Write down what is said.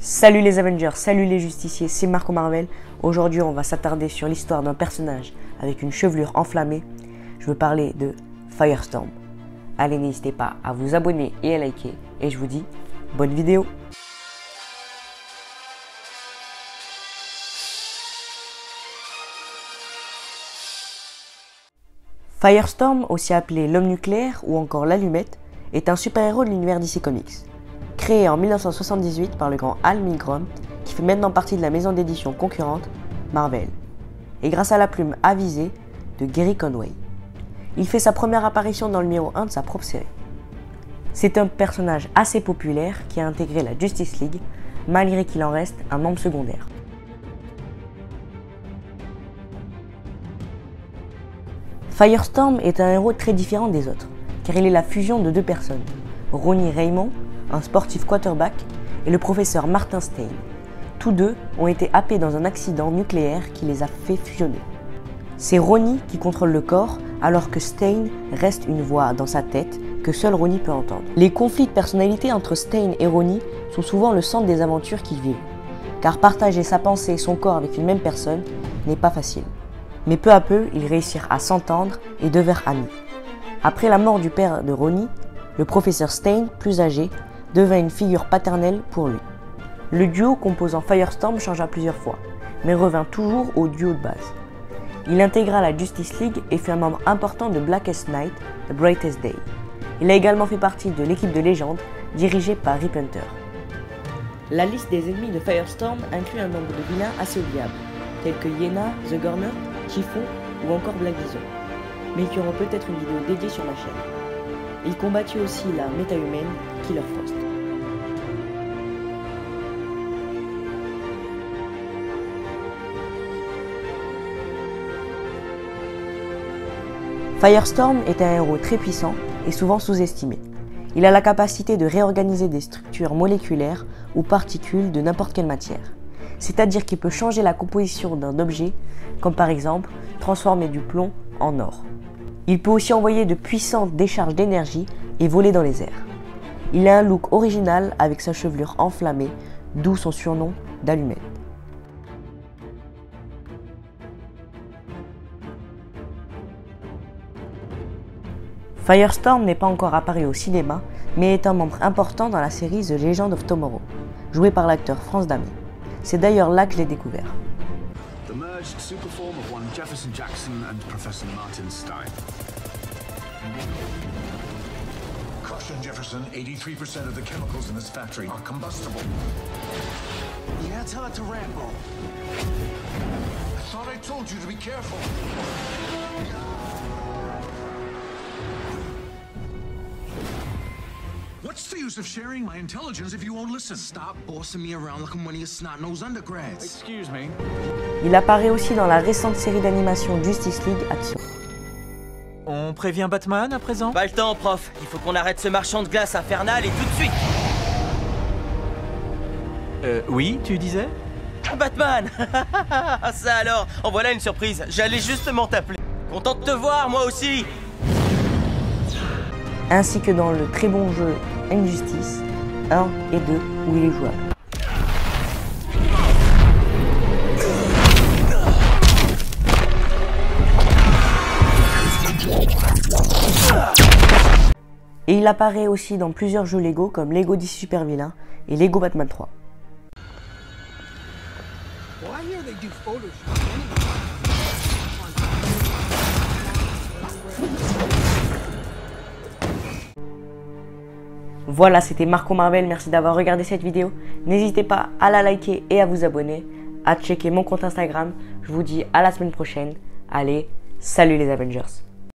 Salut les Avengers, salut les justiciers, c'est Marco Marvel. Aujourd'hui on va s'attarder sur l'histoire d'un personnage avec une chevelure enflammée. Je veux parler de Firestorm. Allez, n'hésitez pas à vous abonner et à liker. Et je vous dis, bonne vidéo. Firestorm, aussi appelé l'homme nucléaire ou encore l'allumette, est un super-héros de l'univers DC Comics. Créé en 1978 par le grand Al Milgrom, qui fait maintenant partie de la maison d'édition concurrente Marvel, et grâce à la plume avisée de Gerry Conway. Il fait sa première apparition dans le numéro 1 de sa propre série. C'est un personnage assez populaire qui a intégré la Justice League, malgré qu'il en reste un membre secondaire. Firestorm est un héros très différent des autres, car il est la fusion de deux personnes, Ronnie Raymond, un sportif quarterback, et le professeur Martin Stein. Tous deux ont été happés dans un accident nucléaire qui les a fait fusionner. C'est Ronnie qui contrôle le corps, alors que Stein reste une voix dans sa tête que seul Ronnie peut entendre. Les conflits de personnalité entre Stein et Ronnie sont souvent le centre des aventures qu'ils vivent, car partager sa pensée et son corps avec une même personne n'est pas facile. Mais peu à peu, ils réussirent à s'entendre et devinrent amis. Après la mort du père de Ronnie, le professeur Stein, plus âgé, devint une figure paternelle pour lui. Le duo composant Firestorm changea plusieurs fois, mais revint toujours au duo de base. Il intégra la Justice League et fut un membre important de Blackest Night, The Brightest Day. Il a également fait partie de l'équipe de légende dirigée par Rip Hunter. La liste des ennemis de Firestorm inclut un nombre de vilains assez oubliables, tels que Yena, The Gorner, Typhon ou encore Black Bison, mais qui auront peut-être une vidéo dédiée sur ma chaîne. Il combattit aussi la méta-humaine Killer Frost. Firestorm est un héros très puissant et souvent sous-estimé. Il a la capacité de réorganiser des structures moléculaires ou particules de n'importe quelle matière. C'est-à-dire qu'il peut changer la composition d'un objet, comme par exemple transformer du plomb en or. Il peut aussi envoyer de puissantes décharges d'énergie et voler dans les airs. Il a un look original avec sa chevelure enflammée, d'où son surnom d'allumette. Firestorm n'est pas encore apparu au cinéma, mais est un membre important dans la série The Legend of Tomorrow, joué par l'acteur France Damé. C'est d'ailleurs là que je l'ai découvert. The merged superform of one Jefferson Jackson and Professor Martin Stein. Caution, Jefferson. 83% of the chemicals in this factory are combustible. Yeah, tell it to Rambo. I thought I told you to be careful. What's the use of sharing my intelligence if you won't listen? Stop bossing me around like I'm one of your snot-nosed undergrads. Excuse me. Il apparaît aussi dans la récente série d'animation Justice League Action. On prévient Batman à présent? Pas le temps, prof. Il faut qu'on arrête ce marchand de glace infernal et tout de suite. Oui, tu disais? Batman. Ça alors, en voilà une surprise. J'allais justement t'appeler. Content de te voir, moi aussi. Ainsi que dans le très bon jeu Injustice 1 et 2 où il est jouable. Et il apparaît aussi dans plusieurs jeux Lego comme Lego DC Super Villain et Lego Batman 3. Voilà, c'était Marco Marvel, merci d'avoir regardé cette vidéo. N'hésitez pas à la liker et à vous abonner, à checker mon compte Instagram. Je vous dis à la semaine prochaine. Allez, salut les Avengers.